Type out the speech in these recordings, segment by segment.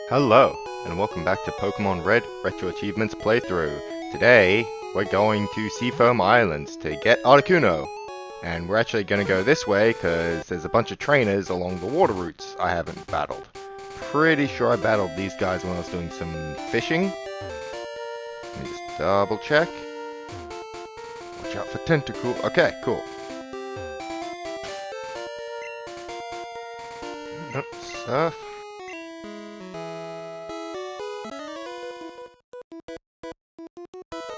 Hello, and welcome back to Pokémon Red Retro Achievements playthrough. Today, we're going to Seafoam Islands to get Articuno. And we're actually going to go this way because there's a bunch of trainers along the water routes I haven't battled. Pretty sure I battled these guys when I was doing some fishing. Let me just double check. Watch out for tentacle. Okay, cool. Surf.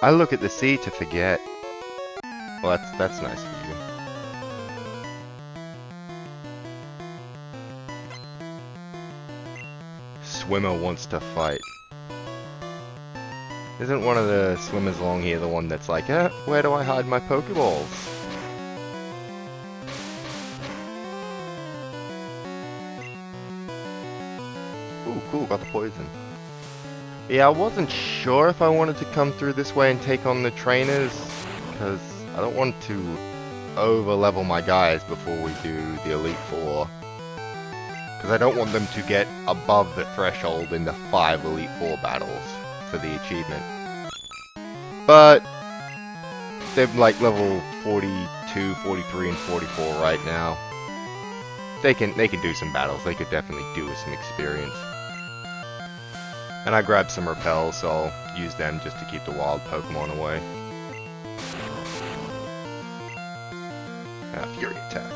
I look at the sea to forget. Well, that's nice of you. Swimmer wants to fight. Isn't one of the swimmers along here the one that's like, where do I hide my Pokeballs? Ooh, cool, got the poison. Yeah, I wasn't sure if I wanted to come through this way and take on the trainers, because I don't want to over-level my guys before we do the Elite Four. Because I don't want them to get above the threshold in the 5 Elite Four battles for the achievement. But they're like level 42, 43, and 44 right now. They can do some battles. They could definitely do with some experience. And I grabbed some repels, so I'll use them just to keep the wild Pokemon away. Fury attack.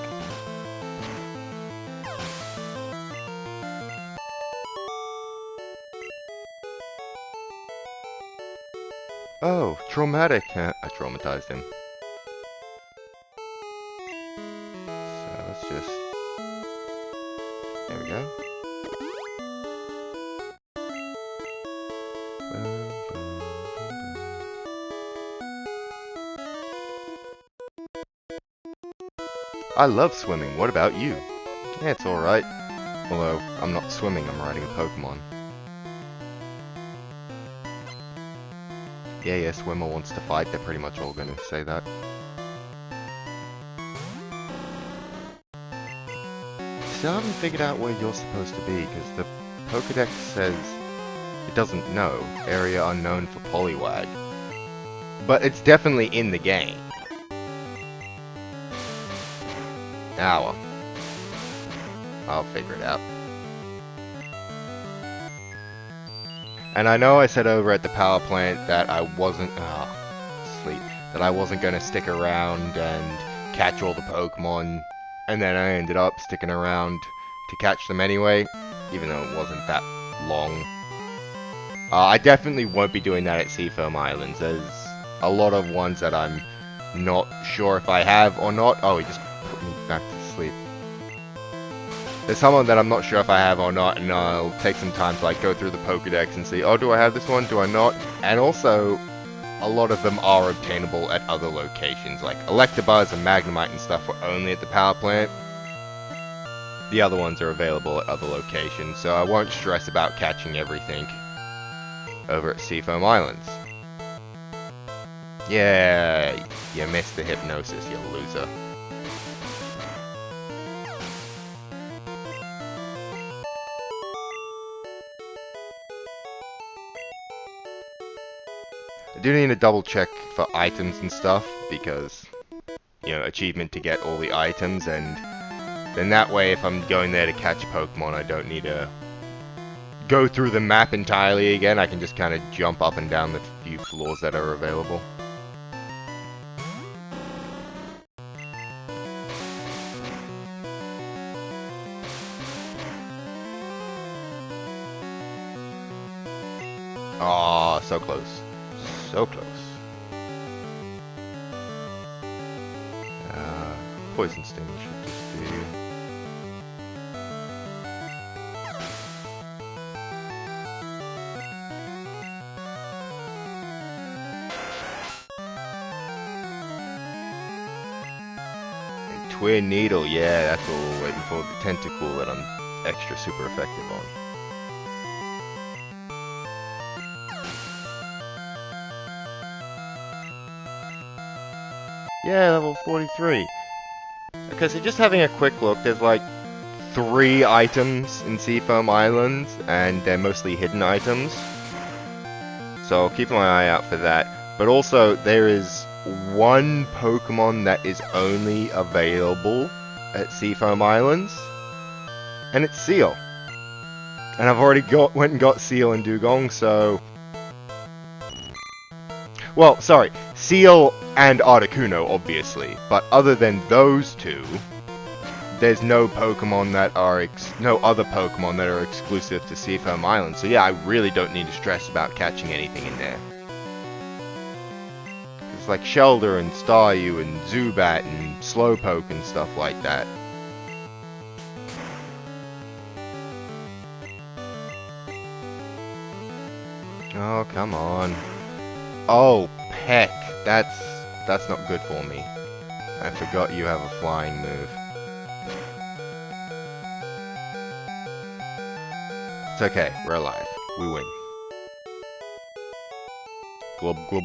Oh, traumatic. I traumatized him. So let's just... There we go. I love swimming, what about you? Yeah, it's alright. Although, I'm not swimming, I'm riding a Pokemon. Yeah, swimmer wants to fight, they're pretty much all gonna say that. Still haven't figured out where you're supposed to be, because the Pokedex says it doesn't know. Area unknown for Poliwag. But it's definitely in the game. Ah, well. I'll figure it out. And I know I said over at the power plant that I wasn't... that I wasn't going to stick around and catch all the Pokemon. And then I ended up sticking around to catch them anyway, even though it wasn't that long. I definitely won't be doing that at Seafoam Islands. There's a lot of ones that I'm not sure if I have or not. Oh, he just put me back to sleep. There's someone that I'm not sure if I have or not, and I'll take some time to like go through the Pokedex and see, oh, do I have this one? Do I not? And also, a lot of them are obtainable at other locations, like Electabuzz and Magnemite and stuff were only at the power plant. The other ones are available at other locations, so I won't stress about catching everything over at Seafoam Islands. Yeah, you missed the hypnosis, you loser. I do need to double check for items and stuff, because, you know, achievement to get all the items, and then that way if I'm going there to catch Pokemon, I don't need to go through the map entirely again. I can just kind of jump up and down the few floors that are available. Aw, so close. So close. Poison Sting should just be... And Twin Needle, yeah, that's what we're waiting for. The Tentacle that I'm extra super effective on. Yeah, level 43. Okay, so just having a quick look, there's like 3 items in Seafoam Islands, and they're mostly hidden items. So I'll keep my eye out for that. But also, there is one Pokemon that is only available at Seafoam Islands, and it's Seal. And I've already went and got Seal and Dugong, so... Well, sorry, Seal and Articuno, obviously. But other than those two, there's no Pokemon that are no other Pokemon that are exclusive to Seafoam Island. So yeah, I really don't need to stress about catching anything in there. It's like Shelder and Staryu and Zubat and Slowpoke and stuff like that. Oh, come on. Oh, Peck. That's not good for me. I forgot you have a flying move. It's okay, we're alive. We win. Glub glub.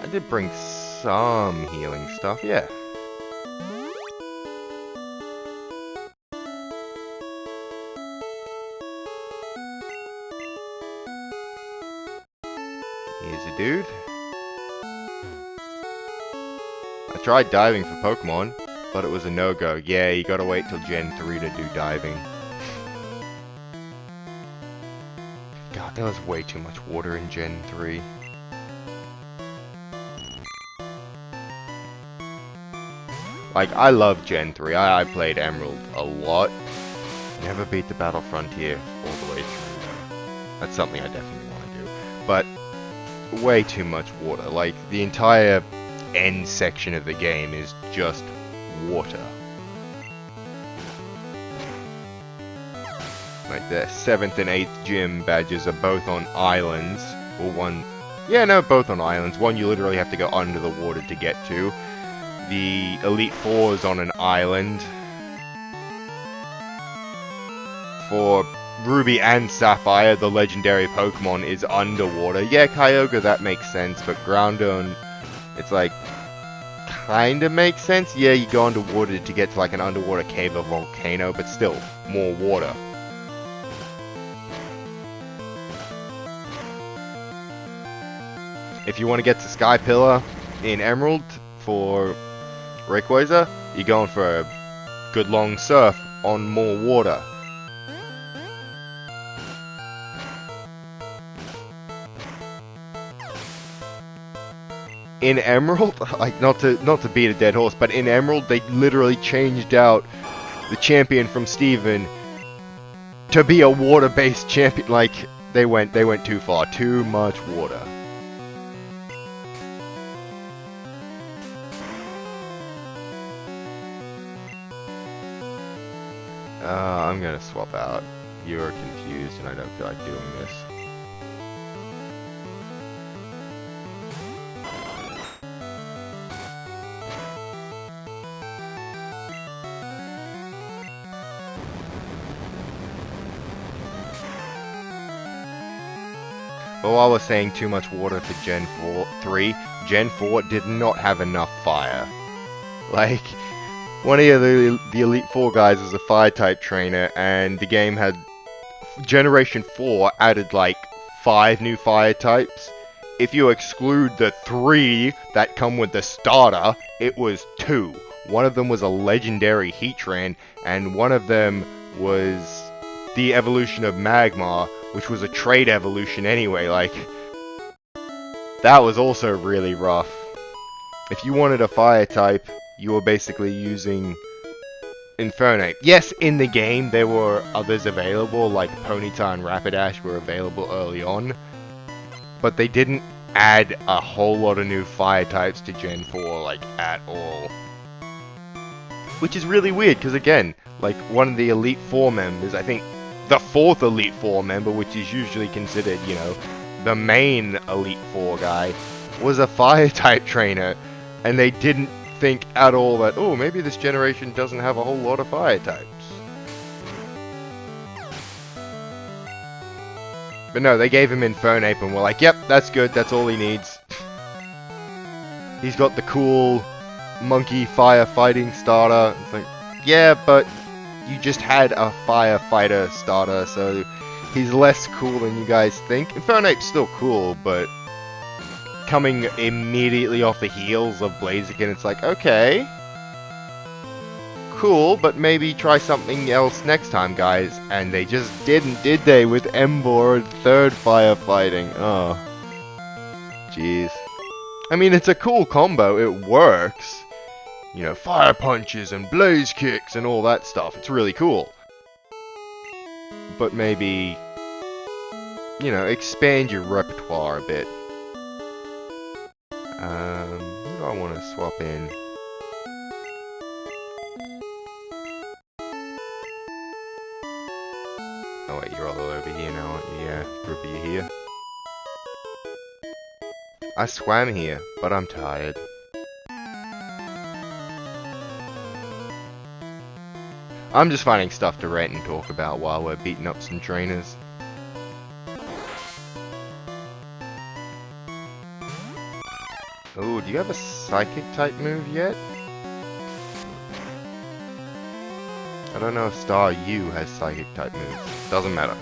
I did bring some healing stuff, yeah. Here's a dude. I tried diving for Pokemon, but it was a no-go. Yeah, you gotta wait till Gen 3 to do diving. God, there was way too much water in Gen 3. Like, I love Gen 3. I played Emerald a lot. Never beat the Battle Frontier all the way through, though. That's something I definitely want to do. But, way too much water. Like, the entire end section of the game is just water. Like, the 7th and 8th gym badges are both on islands. Or one... Yeah, no, both on islands. One you literally have to go under the water to get to. The Elite Four is on an island. For Ruby and Sapphire, the legendary Pokemon is underwater. Yeah, Kyogre, that makes sense, but Groudon, it's like, kinda makes sense. Yeah, you go underwater to get to like an underwater cave or volcano, but still, more water. If you want to get to Sky Pillar in Emerald for Rayquaza, you're going for a good long surf on more water. In Emerald, like not to beat a dead horse, but in Emerald they literally changed out the champion from Steven to be a water-based champion. Like they went too far, too much water. I'm gonna swap out. You're confused and I don't feel like doing this. But while we're saying too much water for Gen 3, Gen 4 did not have enough fire. Like, one of the Elite Four guys was a Fire-type trainer, and the game had... Generation 4 added, like, 5 new Fire types. If you exclude the 3 that come with the starter, it was 2. One of them was a legendary Heatran, and one of them was the evolution of Magmar, which was a trade evolution anyway. Like, that was also really rough. If you wanted a Fire type, you were basically using Infernape. Yes, in the game there were others available, like Ponyta and Rapidash were available early on, but they didn't add a whole lot of new Fire types to Gen 4, like, at all. Which is really weird, because again, like, one of the Elite Four members, I think the 4th Elite Four member, which is usually considered, you know, the main Elite Four guy, was a Fire-type trainer, and they didn't think at all that, oh, maybe this generation doesn't have a whole lot of Fire types. But no, they gave him Infernape and were like, yep, that's good, that's all he needs. He's got the cool monkey firefighting starter. It's like, yeah, but you just had a firefighter starter, so he's less cool than you guys think. Infernape's still cool, but coming immediately off the heels of Blaziken, it's like, okay, cool, but maybe try something else next time, guys. And they just didn't, did they, with Emboar and third firefighting? Oh, jeez. I mean, it's a cool combo, it works. You know, fire punches and blaze kicks and all that stuff. It's really cool. But maybe, you know, expand your repertoire a bit. Who do I want to swap in? Oh wait, you're all over here now, aren't you? Yeah, Ruby, you here? I swam here, but I'm tired. I'm just finding stuff to rant and talk about while we're beating up some trainers. Oh, do you have a psychic type move yet? I don't know if Star U has psychic type moves. Doesn't matter.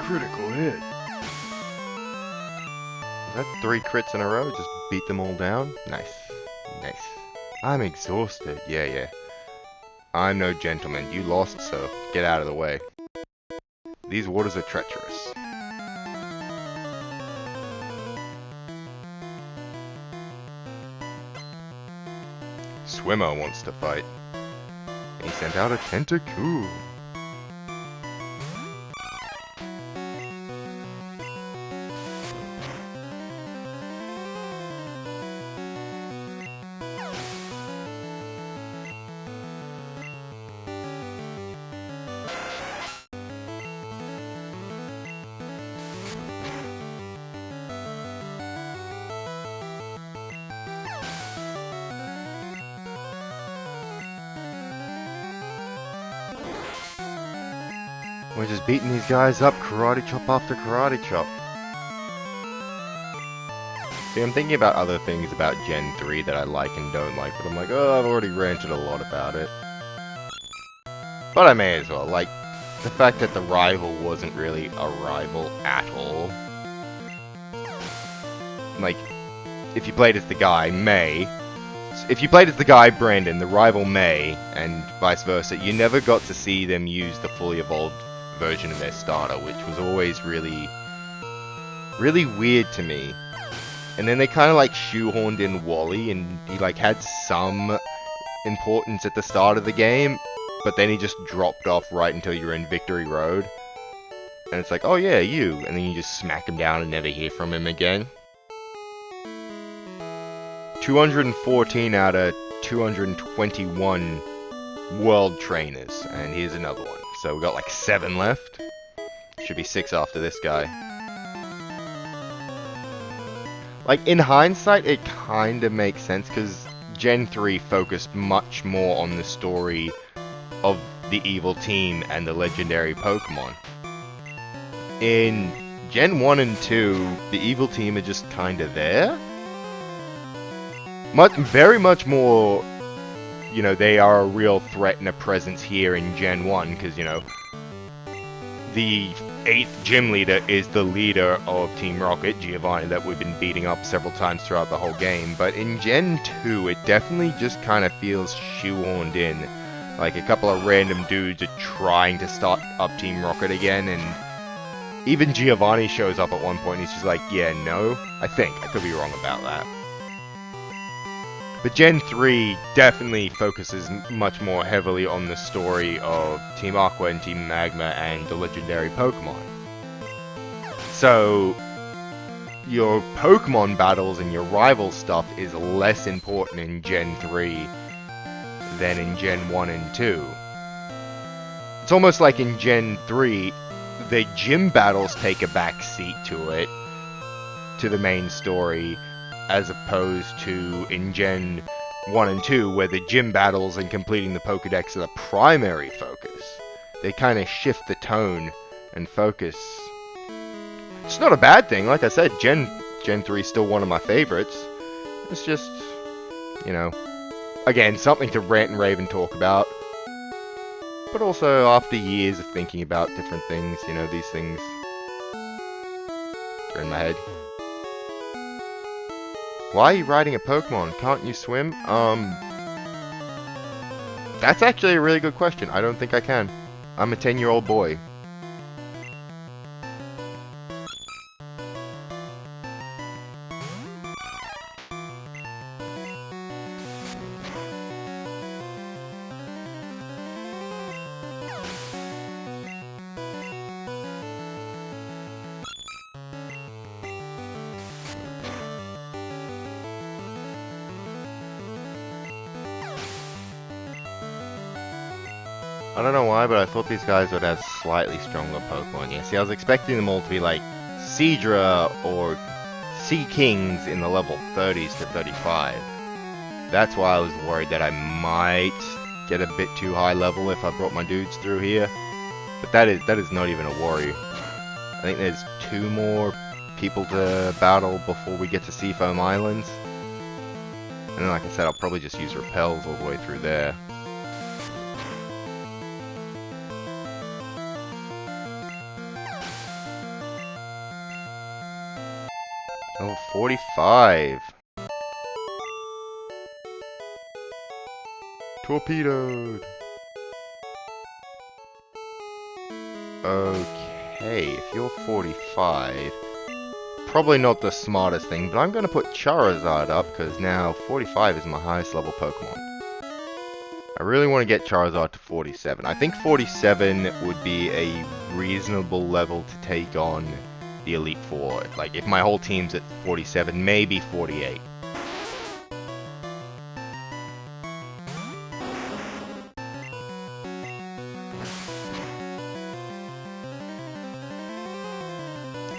Critical hit. Is that 3 crits in a row? Just beat them all down? Nice. Nice. I'm exhausted. Yeah. I'm no gentleman. You lost, so get out of the way. These waters are treacherous. Swimmer wants to fight. He sent out a Tentacool. We're just beating these guys up, karate chop after karate chop. See, I'm thinking about other things about Gen 3 that I like and don't like, but I'm like, oh, I've already ranted a lot about it. But I may as well. Like, the fact that the rival wasn't really a rival at all. Like, if you played as the guy, May. If you played as the guy, Brandon, the rival May, and vice versa, you never got to see them use the fully evolved version of their starter, which was always really weird to me. And then they kind of like shoehorned in Wally, and he like had some importance at the start of the game, but then he just dropped off right until you're in Victory Road. And it's like, oh yeah, you, and then you just smack him down and never hear from him again. 214 out of 221 world trainers, and here's another one. So we got like 7 left. Should be 6 after this guy. Like, in hindsight, it kind of makes sense, because Gen 3 focused much more on the story of the evil team and the legendary Pokemon. In Gen 1 and 2, the evil team are just kind of there. Very much more, you know, they are a real threat and a presence here in Gen 1, because, you know, the 8th gym leader is the leader of Team Rocket, Giovanni, that we've been beating up several times throughout the whole game. But in Gen 2, it definitely just kind of feels shoehorned in. Like, a couple of random dudes are trying to start up Team Rocket again, and even Giovanni shows up at one point, and he's just like, yeah, no, I could be wrong about that. But Gen 3 definitely focuses much more heavily on the story of Team Aqua and Team Magma and the legendary Pokemon. So, your Pokemon battles and your rival stuff is less important in Gen 3 than in Gen 1 and 2. It's almost like in Gen 3, the gym battles take a back seat to it, to the main story, as opposed to in Gen 1 and 2, where the gym battles and completing the Pokédex are the primary focus. They kind of shift the tone and focus. It's not a bad thing, like I said, Gen 3 is still one of my favorites. It's just, you know, again, something to rant and rave and talk about. But also, after years of thinking about different things, you know, these things are in my head. Why are you riding a Pokemon? Can't you swim? That's actually a really good question. I don't think I can. I'm a 10-year-old boy. I don't know why, but I thought these guys would have slightly stronger Pokemon. Yeah, see, I was expecting them all to be like Seadra or Sea Kings in the level 30s to 35. That's why I was worried that I might get a bit too high level if I brought my dudes through here. But that is not even a worry. I think there's 2 more people to battle before we get to Seafoam Islands. And then, like I said, I'll probably just use repels all the way through there. Level 45. Torpedoed. Okay, if you're 45, probably not the smartest thing, but I'm going to put Charizard up because now 45 is my highest level Pokemon. I really want to get Charizard to 47. I think 47 would be a reasonable level to take on the Elite Four. Like, if my whole team's at 47, maybe 48.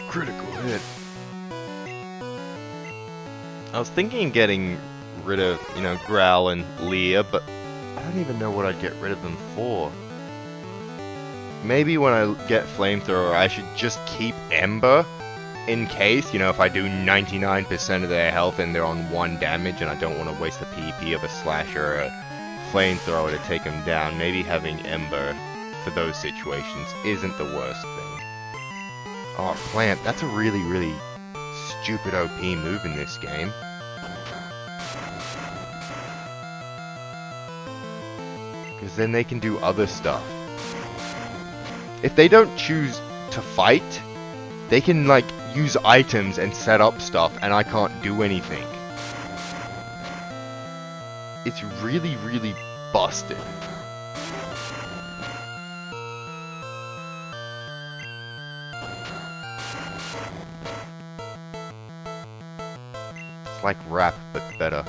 Critical hit. I was thinking of getting rid of, you know, Growl and Leer, but I don't even know what I'd get rid of them for. Maybe when I get Flamethrower, I should just keep Ember in case, you know, if I do 99% of their health and they're on 1 damage and I don't want to waste the PP of a Slash or a Flamethrower to take them down. Maybe having Ember for those situations isn't the worst thing. Oh, Plant, that's a really, really stupid OP move in this game. Because then they can do other stuff. If they don't choose to fight, they can, like, use items and set up stuff, and I can't do anything. It's really, really busted. It's like Rap, but better.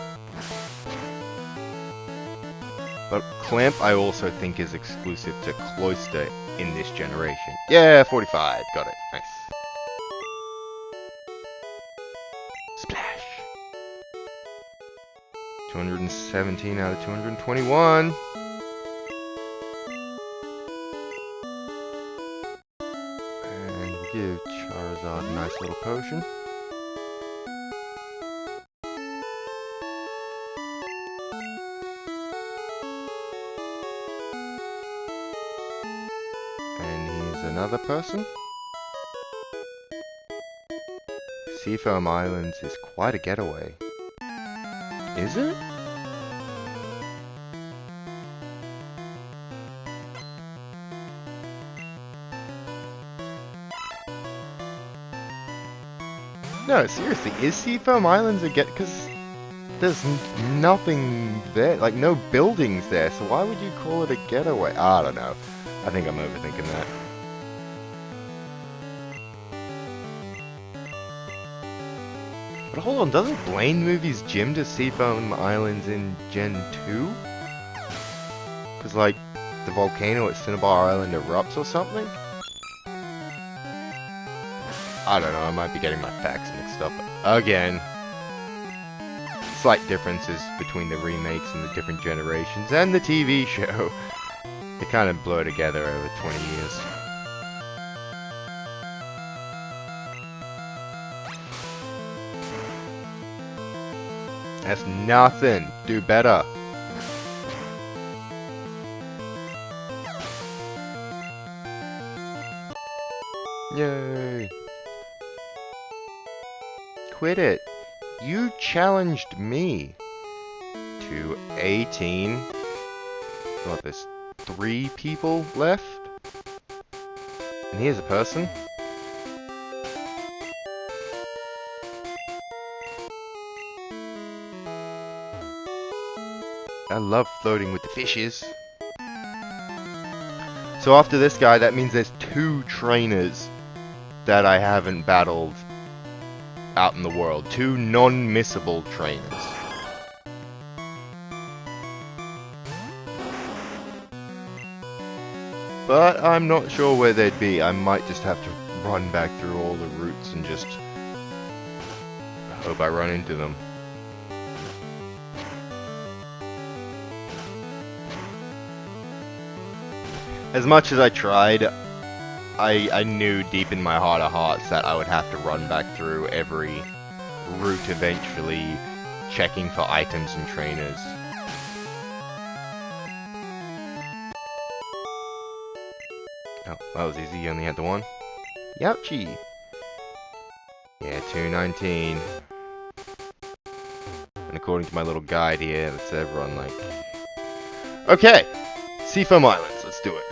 But Clamp, I also think, is exclusive to Cloyster in this generation. Yeah, 45. Got it. Nice. Splash. 217 out of 221. And we'll give Charizard a nice little potion. Another person? Seafoam Islands is quite a getaway. Is it? No, seriously, is Seafoam Islands a because there's nothing there, like no buildings there, so why would you call it a getaway? I don't know. I think I'm overthinking that. But hold on, doesn't Blaine move his gym to Seafoam Islands in Gen 2? Because, like, the volcano at Cinnabar Island erupts or something? I don't know, I might be getting my facts mixed up. Again, slight differences between the remakes and the different generations and the TV show. They kind of blur together over 20 years. That's nothing. Do better. Yay. Quit it. You challenged me to 18. What, there's 3 people left? And here's a person. I love floating with the fishes. So after this guy, that means there's 2 trainers that I haven't battled out in the world. 2 non-missable trainers. But I'm not sure where they'd be. I might just have to run back through all the routes and just hope I run into them. As much as I tried, I knew deep in my heart of hearts that I would have to run back through every route eventually, checking for items and trainers. Oh, that was easy, you only had the one. Youchie! Yeah, 219. And according to my little guide here, that's everyone like... Okay! Seafoam Islands, let's do it.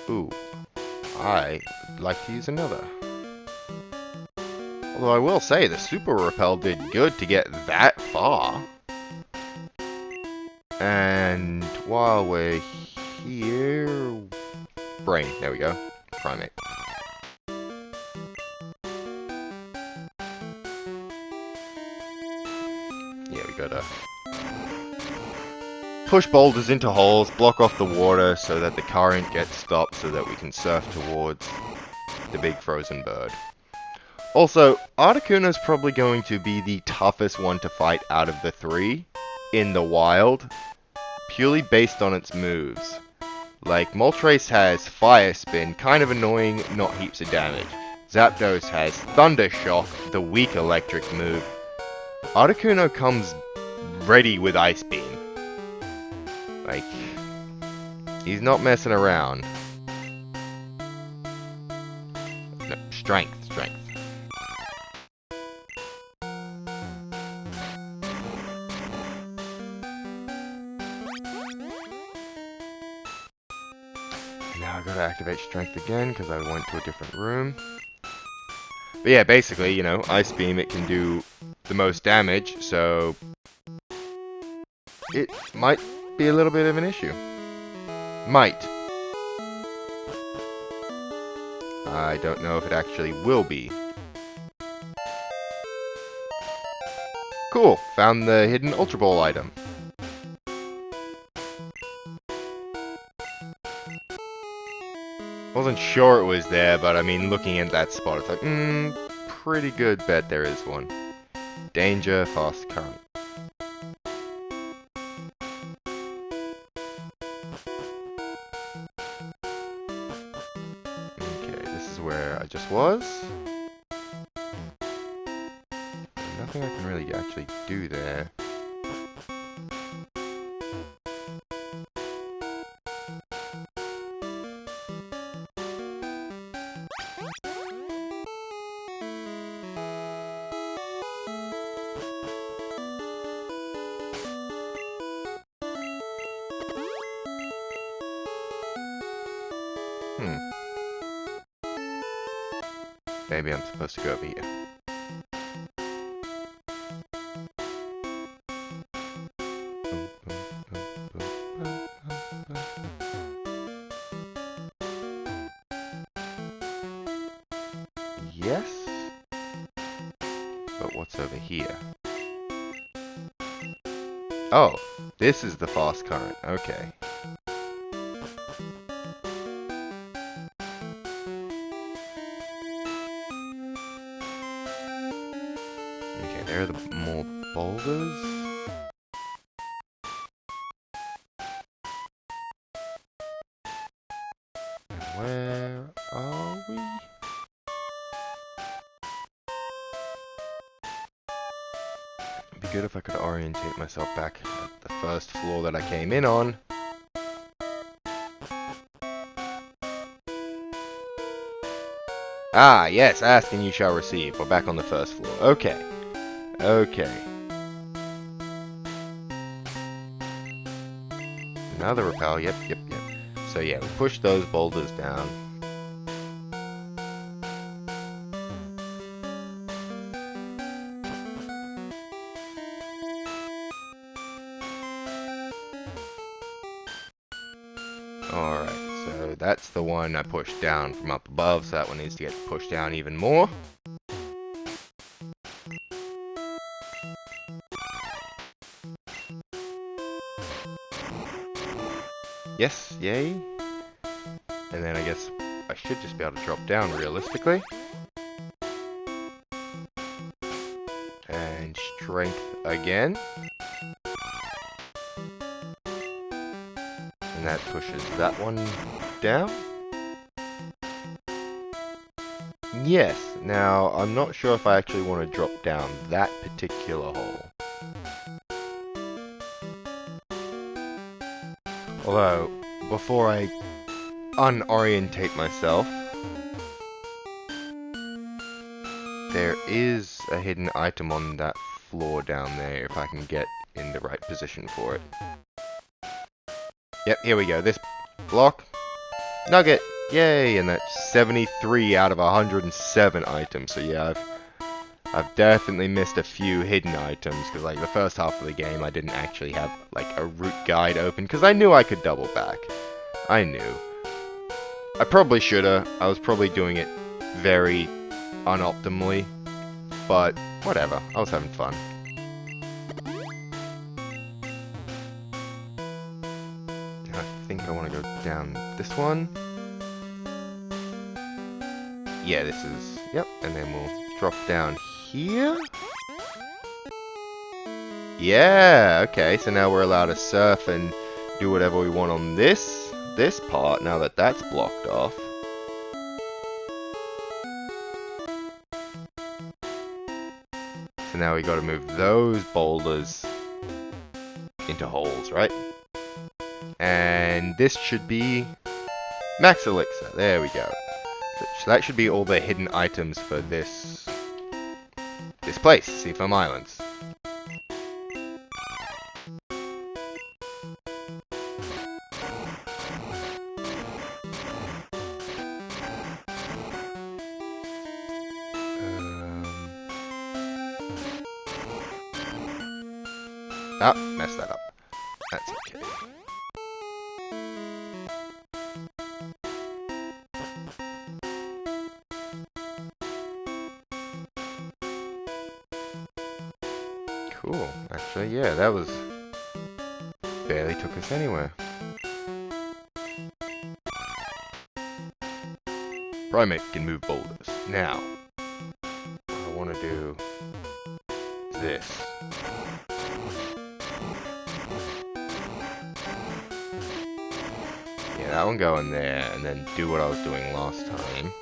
Ooh, I'd like to use another. Although I will say, the Super Repel did good to get that far. And while we're here... Brain, there we go. Primate. Yeah, we gotta push boulders into holes, block off the water so that the current gets stopped so that we can surf towards the big frozen bird. Also, Articuno's probably going to be the toughest one to fight out of the 3 in the wild, purely based on its moves. Like, Moltres has Fire Spin, kind of annoying, not heaps of damage. Zapdos has Thunder Shock, the weak electric move. Articuno comes ready with Ice Beam. Like, he's not messing around. No, strength. Now I gotta activate strength again because I went to a different room. But yeah, basically, you know, Ice Beam, it can do the most damage, so it might be a little bit of an issue. Might. I don't know if it actually will be. Cool, found the hidden Ultra Ball item. Wasn't sure it was there, but I mean, looking at that spot, it's like, pretty good bet there is one. Danger, fast current. Okay, this is where I just was. Nothing I can really actually do there. Maybe I'm supposed to go over here. Yes? what's over here? Oh, this is the fast current. Okay. Okay, there are the more boulders. Where are we? It'd be good if I could orientate myself back at the first floor that I came in on. Ah, yes, ask and you shall receive. We're back on the first floor. Okay. Okay. Another rappel. Yep. So yeah, we push those boulders down. Alright, so that's the one I pushed down from up above, so that one needs to get pushed down even more. Yes, yay. And then I guess I should just be able to drop down realistically. And strength again. And that pushes that one down. Yes, now I'm not sure if I actually want to drop down that particular hole. Although, before I unorientate myself, there is a hidden item on that floor down there if I can get in the right position for it. Yep, here we go. This block. Nugget! Yay! And that's 73 out of 107 items. So yeah, I've definitely missed a few hidden items, because like the first half of the game I didn't actually have like a route guide open, because I knew I could double back. I knew. I probably shoulda. I was probably doing it very unoptimally, but whatever. I was having fun. I think I want to go down this one. Yeah, this is... Yep, and then we'll drop down here. Yeah, okay, so now we're allowed to surf and do whatever we want on this part, now that that's blocked off. So now we gotta move those boulders into holes, right? And this should be max elixir. There we go. So that should be all the hidden items for this place, Seafoam Islands. Ah, messed that up. That's okay. Cool. Actually, yeah, that was... barely took us anywhere. Primate can move boulders. Now, I want to do this. Yeah, that one go in there, and then do what I was doing last time.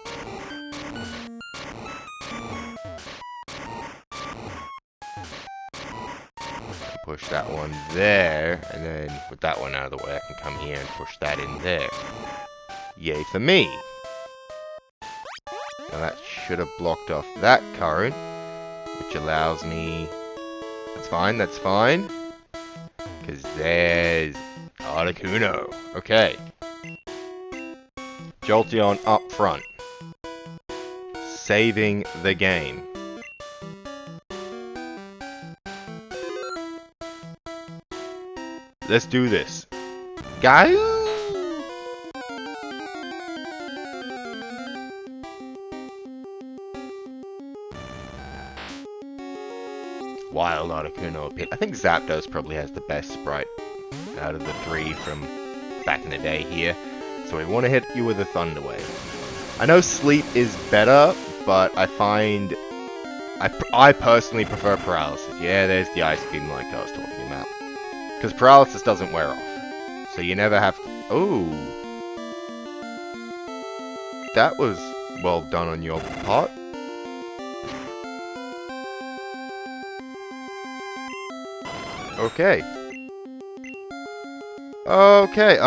Push that one there, and then with that one out of the way, I can come here and push that in there. Yay for me! Now that should have blocked off that current, which allows me... That's fine, that's fine. Because there's Articuno. Okay. Jolteon up front. Saving the game. Let's do this. Guys! wild Articuno appeared. I think Zapdos probably has the best sprite out of the three from back in the day here. So we want to hit you with a Thunder Wave. I know Sleep is better, but I find... I personally prefer Paralysis. Yeah, there's the Ice Beam like I was talking about. Because Paralysis doesn't wear off. So you never have to... Oh! That was well done on your part. Okay. Okay,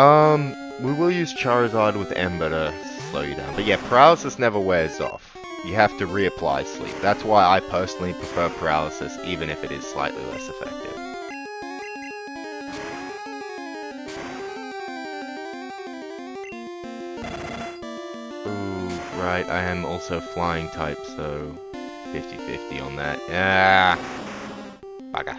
we will use Charizard with Ember to slow you down. But yeah, Paralysis never wears off. You have to reapply Sleep. That's why I personally prefer Paralysis, even if it is slightly less effective. Ooh, right, I am also Flying type, so 50-50 on that. Ah! Bugger.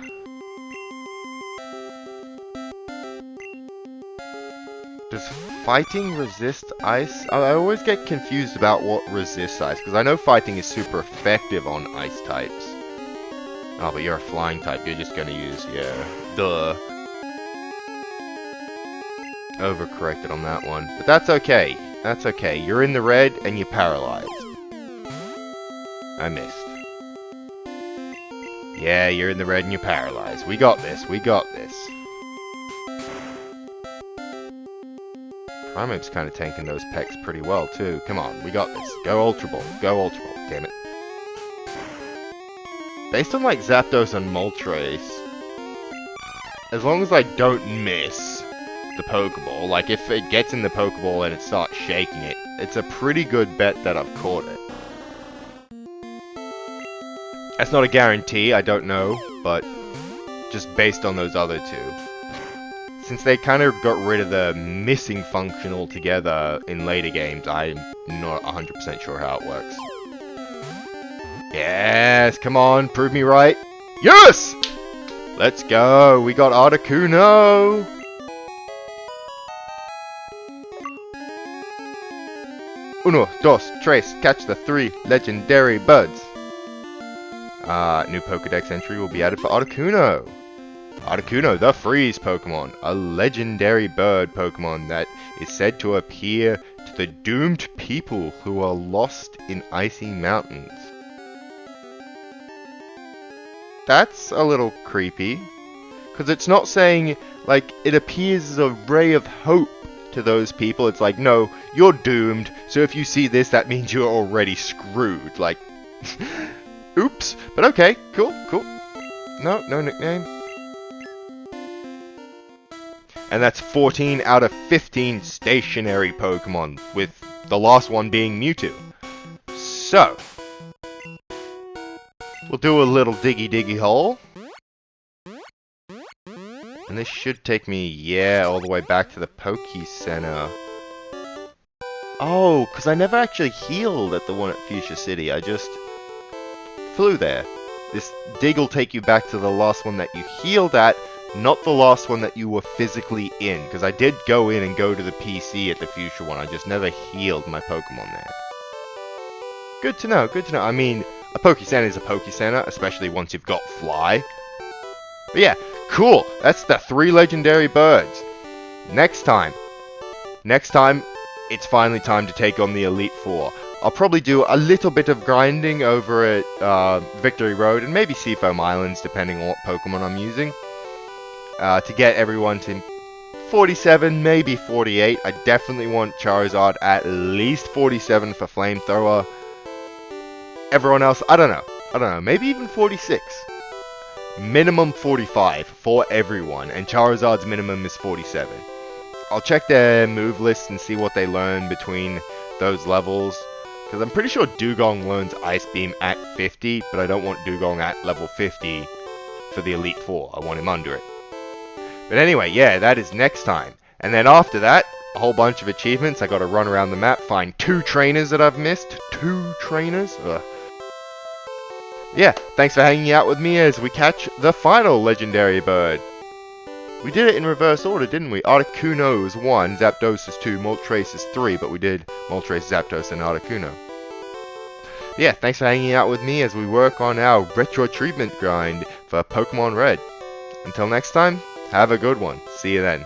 Does Fighting resist Ice? I always get confused about what resists Ice, because I know Fighting is super effective on Ice types. Oh, but you're a Flying type, you're just gonna use, yeah, duh. Overcorrected on that one. But that's okay. That's okay. You're in the red, and you're paralyzed. I missed. Yeah, you're in the red and you're paralyzed. We got this, we got this. Primeape's kind of tanking those pecs pretty well, too. Come on, we got this. Go Ultra Ball. Go Ultra Ball. Damn it. Based on, like, Zapdos and Moltres, as long as I don't miss the Pokeball, like, if it gets in the Pokeball and it starts shaking it, it's a pretty good bet that I've caught it. That's not a guarantee, I don't know, but just based on those other two. Since they kind of got rid of the missing function altogether in later games, I'm not 100% sure how it works. Yes, come on, prove me right. Yes! Let's go, we got Articuno! Uno, dos, tres, catch the 3 legendary birds. New Pokedex entry will be added for Articuno. Articuno, the Freeze Pokemon, a legendary bird Pokemon that is said to appear to the doomed people who are lost in icy mountains. That's a little creepy, because it's not saying, like, it appears as a ray of hope to those people. It's like, no, you're doomed, so if you see this, that means you're already screwed. Like, oops, but okay, cool, cool. No, no nickname. And that's 14 out of 15 stationary Pokemon, with the last one being Mewtwo. So, we'll do a little diggy hole. And this should take me, yeah, all the way back to the Poke Center. Oh, because I never actually healed at the one at Fuchsia City, I just flew there. This dig will take you back to the last one that you healed at, not the last one that you were physically in, because I did go in and go to the PC at the future one, I just never healed my Pokemon there. Good to know, good to know. I mean, a Poke Center is a Poke Center, especially once you've got Fly. But yeah, cool, that's the 3 legendary birds. Next time, it's finally time to take on the Elite Four. I'll probably do a little bit of grinding over at Victory Road, and maybe Seafoam Islands, depending on what Pokemon I'm using. To get everyone to 47, maybe 48. I definitely want Charizard at least 47 for Flamethrower. Everyone else, I don't know, maybe even 46. Minimum 45 for everyone, and Charizard's minimum is 47. I'll check their move list and see what they learn between those levels, because I'm pretty sure Dugong learns Ice Beam at 50, but I don't want Dugong at level 50 for the Elite Four. I want him under it. But anyway, yeah, that is next time. And then after that, a whole bunch of achievements. I gotta run around the map, find 2 trainers that I've missed. 2 trainers? Ugh. Yeah, thanks for hanging out with me as we catch the final legendary bird. We did it in reverse order, didn't we? Articuno is 1, Zapdos is 2, Moltres is 3, but we did Moltres, Zapdos, and Articuno. Yeah, thanks for hanging out with me as we work on our Retro Achievement grind for Pokemon Red. Until next time, have a good one. See you then.